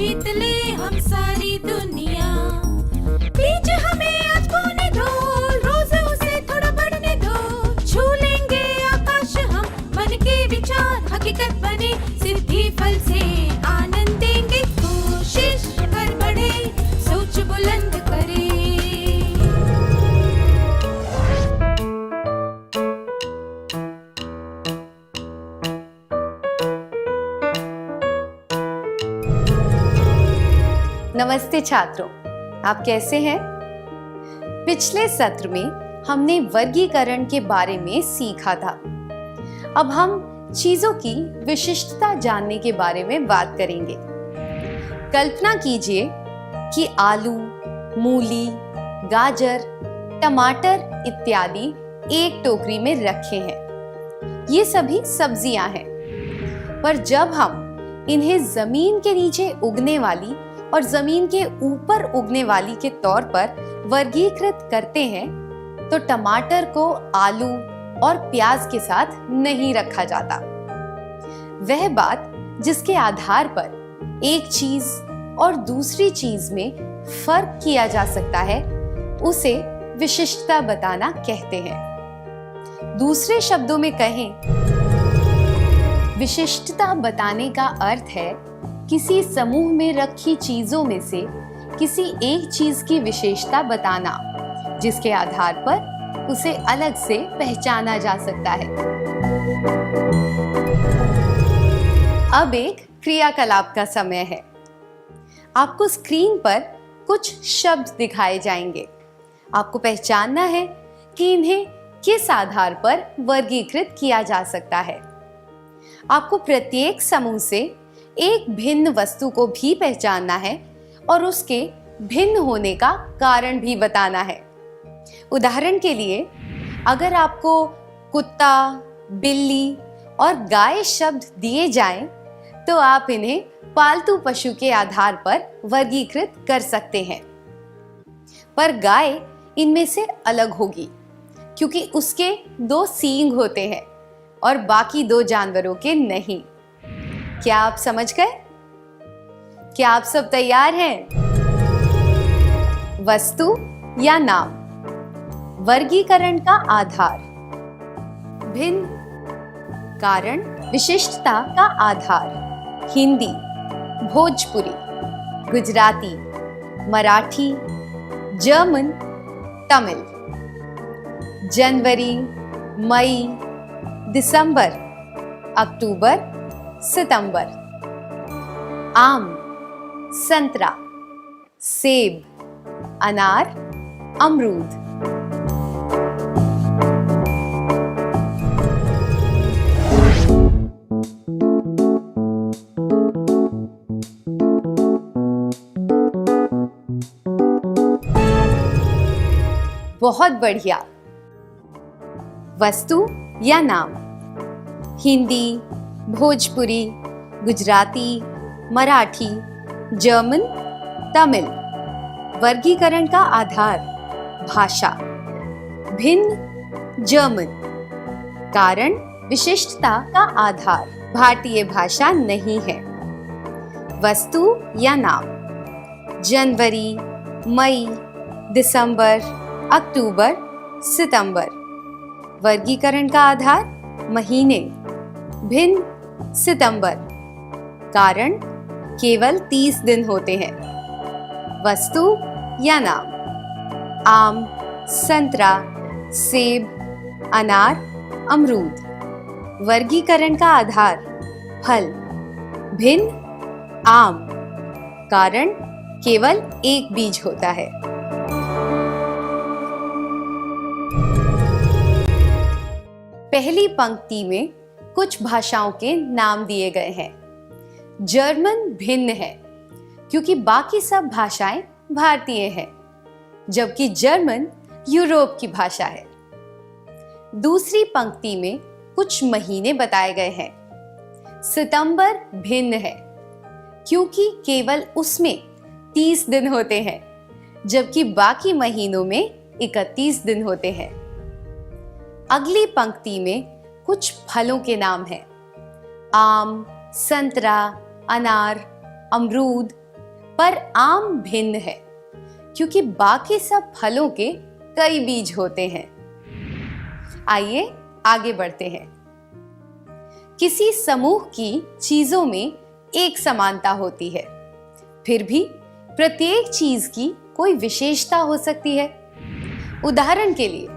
जीत ले हम सारी दुनिया। बीच हमें आज बोने दो, रोज उसे थोड़ा बढ़ने दो। छू लेंगे आकाश हम, मन के विचार हकीकत बने। सिद्धि फल से आनंद देंगे, कोशिश कर बढ़े, सोच बुलंद करे। नमस्ते छात्रों, आप कैसे हैं? पिछले सत्र में हमने वर्गीकरण के बारे में सीखा था। अब हम चीजों की विशिष्टता जानने के बारे में बात करेंगे। कल्पना कीजिए कि आलू, मूली, गाजर, टमाटर इत्यादि एक टोकरी में रखे हैं। ये सभी सब्जियां हैं, पर जब हम इन्हें जमीन के नीचे उगने वाली और जमीन के ऊपर उगने वाली के तौर पर वर्गीकृत करते हैं, तो टमाटर को आलू और प्याज के साथ नहीं रखा जाता। वह बात जिसके आधार पर एक चीज और दूसरी चीज में फर्क किया जा सकता है, उसे विशिष्टता बताना कहते हैं। दूसरे शब्दों में कहें, विशिष्टता बताने का अर्थ है किसी समूह में रखी चीजों में से किसी एक चीज की विशेषता बताना, जिसके आधार पर उसे अलग से पहचाना जा सकता है। अब एक क्रियाकलाप का समय है। आपको स्क्रीन पर कुछ शब्द दिखाए जाएंगे। आपको पहचानना है कि इन्हें किस आधार पर वर्गीकृत किया जा सकता है। आपको प्रत्येक समूह से एक भिन्न वस्तु को भी पहचानना है और उसके भिन्न होने का कारण भी बताना है। उदाहरण के लिए, अगर आपको कुत्ता, बिल्ली और गाय शब्द दिए जाएं, तो आप इन्हें पालतू पशु के आधार पर वर्गीकृत कर सकते हैं। पर गाय इनमें से अलग होगी, क्योंकि उसके 2 सींग होते हैं और बाकी 2 जानवरों के नहीं। क्या आप समझ गए? क्या आप सब तैयार हैं? वस्तु या नाम, वर्गीकरण का आधार, भिन्न, कारण, विशिष्टता का आधार, हिंदी, भोजपुरी, गुजराती, मराठी, जर्मन, तमिल, जनवरी, मई, दिसंबर, अक्टूबर, सितंबर, आम, संतरा, सेब, अनार, अमरूद। बहुत बढ़िया। वस्तु या नाम, हिंदी, भोजपुरी, गुजराती, मराठी, जर्मन, तमिल। वर्गीकरण का आधार, भाषा, भिन्न, जर्मन। कारण, विशिष्टता का आधार, भारतीय भाषा नहीं है। वस्तु या नाम, जनवरी, मई, दिसंबर, अक्टूबर, सितंबर। वर्गीकरण का आधार, महीने, भिन्न, सितंबर। कारण, केवल 30 दिन होते हैं। वस्तु या नाम, आम, संतरा, सेब, अनार, अमरूद। वर्गीकरण का आधार, फल, भिन्न, आम। कारण, केवल एक बीज होता है। पहली पंक्ति में कुछ भाषाओं के नाम दिए गए हैं। जर्मन भिन्न है, क्योंकि बाकी सब भाषाएं भारतीय हैं, जबकि जर्मन यूरोप की भाषा है। दूसरी पंक्ति में कुछ महीने बताए गए हैं। सितंबर भिन्न है, क्योंकि केवल उसमें 30 दिन होते हैं, जबकि बाकी महीनों में 31 दिन होते हैं। अगली पंक्ति में कुछ फलों के नाम हैं। आम, संतरा, अनार, अमरूद, पर आम भिन्न है क्योंकि बाकी सब फलों के कई बीज होते हैं। आइए आगे बढ़ते हैं। किसी समूह की चीजों में एक समानता होती है, फिर भी प्रत्येक चीज की कोई विशेषता हो सकती है। उदाहरण के लिए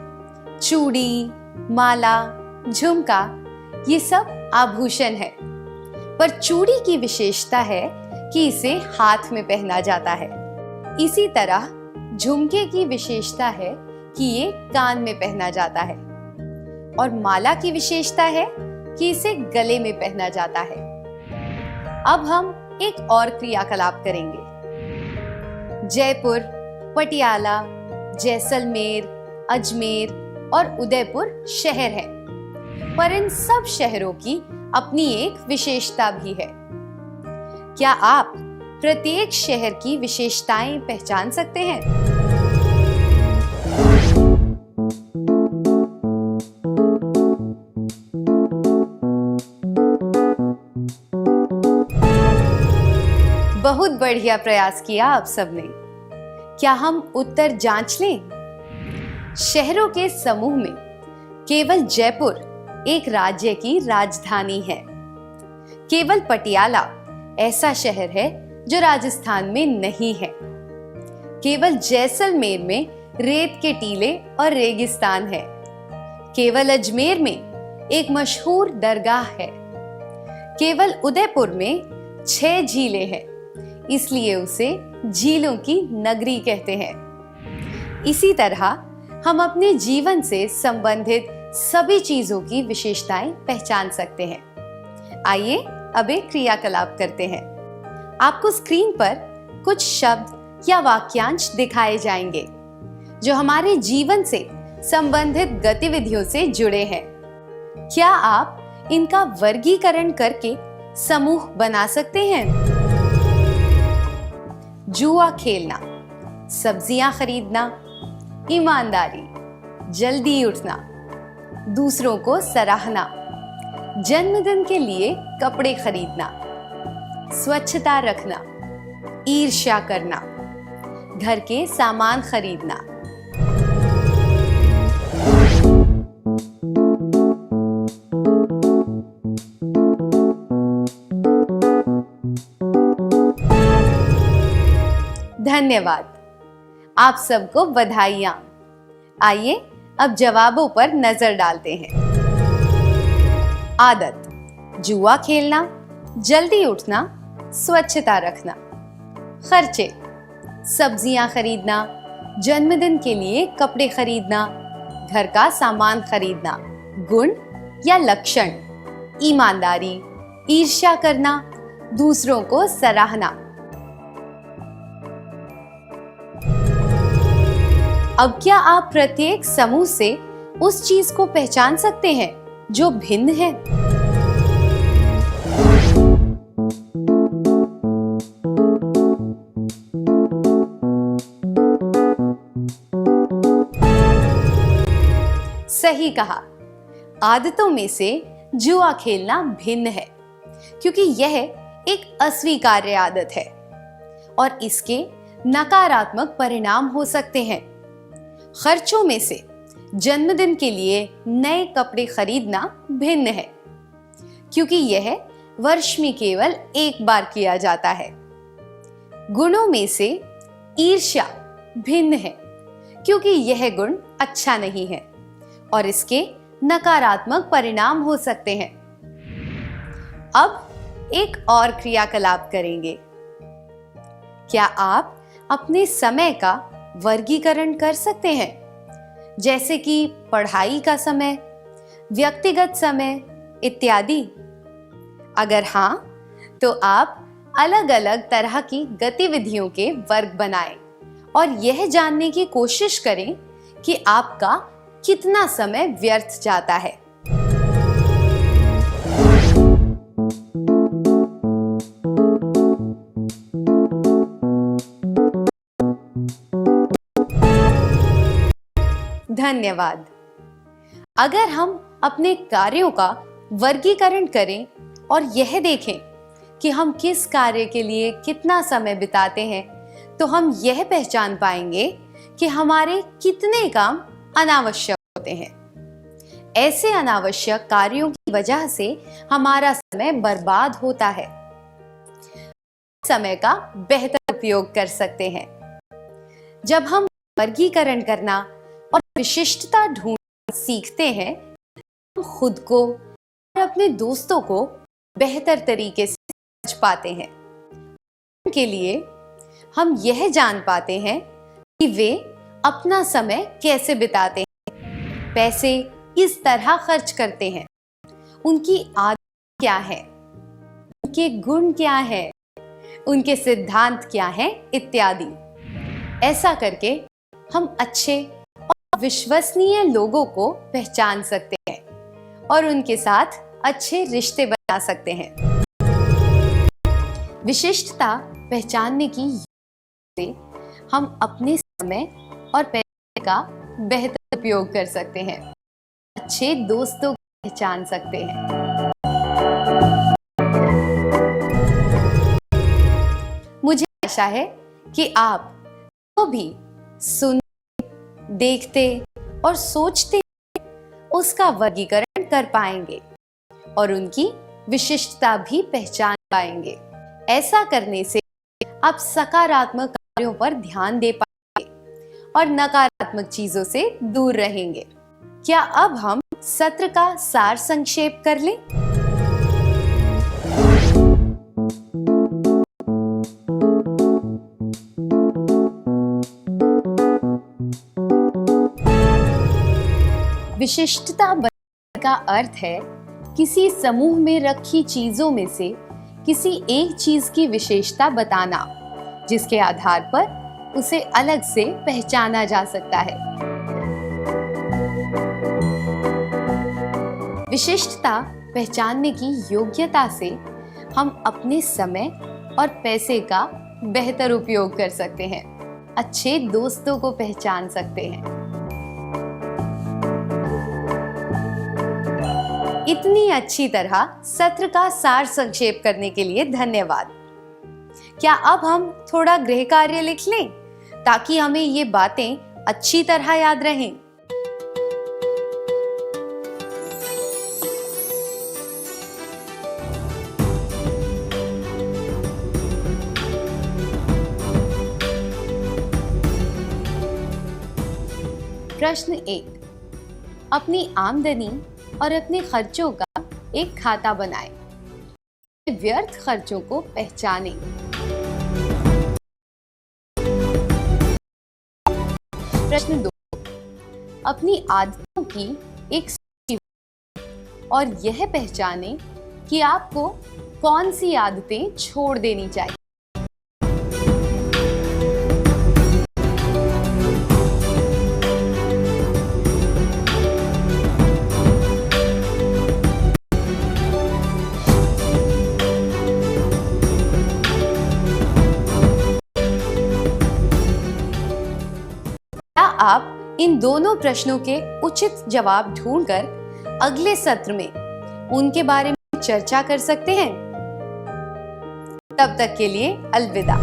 चूड़ी, माला, झुमका ये सब आभूषण है, पर चूड़ी की विशेषता है कि इसे हाथ में पहना जाता है। इसी तरह झुमके की विशेषता है कि ये कान में पहना जाता है, और माला की विशेषता है कि इसे गले में पहना जाता है। अब हम एक और क्रियाकलाप करेंगे। जयपुर, पटियाला, जैसलमेर, अजमेर और उदयपुर शहर हैं, पर इन सब शहरों की अपनी एक विशेषता भी है। क्या आप प्रत्येक शहर की विशेषताएं पहचान सकते हैं? बहुत बढ़िया प्रयास किया आप सबने। क्या हम उत्तर जांच लें? शहरों के समूह में केवल जयपुर एक राज्य की राजधानी है। केवल पटियाला ऐसा शहर है जो राजस्थान में नहीं है। केवल जैसलमेर में रेत के टीले और रेगिस्तान है। केवल अजमेर में एक मशहूर दरगाह है। केवल उदयपुर में 6 झीलें हैं, इसलिए उसे झीलों की नगरी कहते हैं। इसी तरह हम अपने जीवन से संबंधित सभी चीजों की विशेषताएं पहचान सकते हैं। आइए अब एक क्रियाकलाप करते हैं। आपको स्क्रीन पर कुछ शब्द या वाक्यांश दिखाए जाएंगे जो हमारे जीवन से संबंधित गतिविधियों से जुड़े हैं। क्या आप इनका वर्गीकरण करके समूह बना सकते हैं? जुआ खेलना, सब्जियां खरीदना, ईमानदारी, जल्दी उठना, दूसरों को सराहना, जन्मदिन के लिए कपड़े खरीदना, स्वच्छता रखना, ईर्ष्या करना, घर के सामान खरीदना। धन्यवाद। आप सबको बधाइयां। आइए अब जवाबों पर नजर डालते हैं। आदत: जुआ खेलना, जल्दी उठना, स्वच्छता रखना। खर्चे: सब्जियां खरीदना, जन्मदिन के लिए कपड़े खरीदना, घर का सामान खरीदना। गुण या लक्षण: ईमानदारी, ईर्ष्या करना, दूसरों को सराहना। अब क्या आप प्रत्येक समूह से उस चीज को पहचान सकते हैं जो भिन्न है? सही कहा। आदतों में से जुआ खेलना भिन्न है क्योंकि यह एक अस्वीकार्य आदत है और इसके नकारात्मक परिणाम हो सकते हैं। खर्चों में से जन्मदिन के लिए नए कपड़े खरीदना भिन्न है क्योंकि यह वर्ष में केवल एक बार किया जाता है। गुणों में से ईर्ष्या भिन्न है क्योंकि यह गुण अच्छा नहीं है और इसके नकारात्मक परिणाम हो सकते हैं। अब एक और क्रियाकलाप करेंगे। क्या आप अपने समय का वर्गीकरण कर सकते हैं, जैसे कि पढ़ाई का समय, व्यक्तिगत समय इत्यादि? अगर हाँ, तो आप अलग अलग तरह की गतिविधियों के वर्ग बनाएं और यह जानने की कोशिश करें कि आपका कितना समय व्यर्थ जाता है। धन्यवाद। अगर हम अपने कार्यों का वर्गीकरण करें और यह देखें कि हम किस कार्य के लिए कितना समय बिताते हैं, तो हम यह पहचान पाएंगे कि हमारे कितने काम अनावश्यक होते हैं। ऐसे अनावश्यक कार्यों की वजह से हमारा समय बर्बाद होता है। समय का बेहतर उपयोग कर सकते हैं। जब हम वर्गीकरण करना और विशिष्टता ढूंढना सीखते हैं, हम खुद को और अपने दोस्तों को बेहतर तरीके से समझ पाते हैं। उनके लिए हम यह जान पाते हैं कि वे अपना समय कैसे बिताते हैं, पैसे किस तरह खर्च करते हैं, उनकी आदत क्या है, उनके गुण क्या है, उनके सिद्धांत क्या हैं, इत्यादि। ऐसा करके हम अच्छे और विश्वसनीय लोगों को पहचान सकते हैं और उनके साथ अच्छे रिश्ते बना सकते हैं। विशिष्टता पहचानने की से हम अपने समय और पैसे का बेहतर उपयोग कर सकते हैं, अच्छे दोस्तों को पहचान सकते हैं। मुझे आशा है कि आप जो भी सुनते, देखते और सोचते उसका वर्गीकरण कर पाएंगे और उनकी विशिष्टता भी पहचान पाएंगे। ऐसा करने से आप सकारात्मक कार्यों पर ध्यान दे पाएंगे और नकारात्मक चीजों से दूर रहेंगे। क्या अब हम सत्र का सार संक्षेप कर लें? विशिष्टता बनाने का अर्थ है किसी समूह में रखी चीजों में से किसी एक चीज की विशेषता बताना, जिसके आधार पर उसे अलग से पहचाना जा सकता है। विशिष्टता पहचानने की योग्यता से हम अपने समय और पैसे का बेहतर उपयोग कर सकते हैं, अच्छे दोस्तों को पहचान सकते हैं। इतनी अच्छी तरह सत्र का सार संक्षेप करने के लिए धन्यवाद। क्या अब हम थोड़ा गृह कार्य लिख लें ताकि हमें ये बातें अच्छी तरह याद रहें? प्रश्न 1, अपनी आमदनी और अपने खर्चों का एक खाता बनाएं। व्यर्थ खर्चों को पहचानें। प्रश्न 2, अपनी आदतों की एक सूची और यह पहचानें कि आपको कौन सी आदतें छोड़ देनी चाहिए। आप इन दोनों प्रश्नों के उचित जवाब ढूंढकर अगले सत्र में उनके बारे में चर्चा कर सकते हैं। तब तक के लिए अलविदा।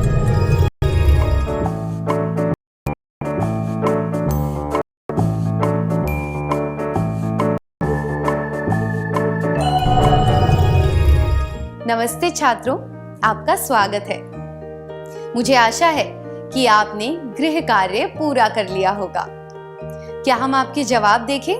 नमस्ते छात्रों, आपका स्वागत है। मुझे आशा है कि आपने गृह कार्य पूरा कर लिया होगा। क्या हम आपके जवाब देखें?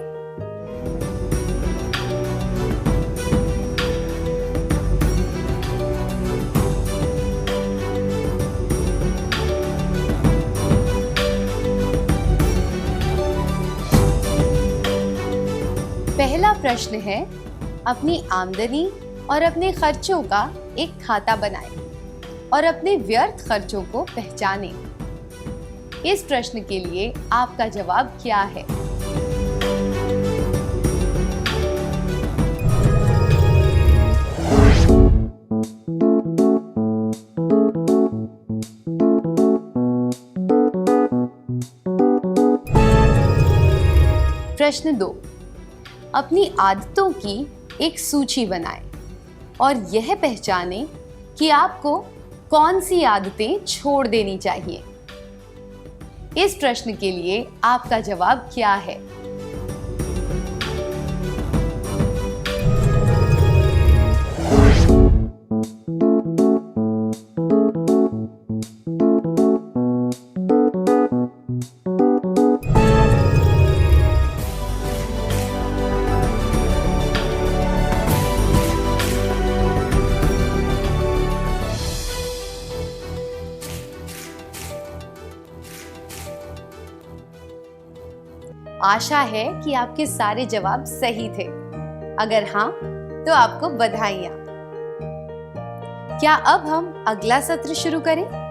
पहला प्रश्न है, अपनी आमदनी और अपने खर्चों का एक खाता बनाएं और अपने व्यर्थ खर्चों को पहचानें। इस प्रश्न के लिए आपका जवाब क्या है? प्रश्न 2, अपनी आदतों की एक सूची बनाएं और यह पहचानें कि आपको कौन सी आदतें छोड़ देनी चाहिए। इस प्रश्न के लिए आपका जवाब क्या है? आशा है कि आपके सारे जवाब सही थे। अगर हाँ, तो आपको बधाइयाँ। क्या अब हम अगला सत्र शुरू करें?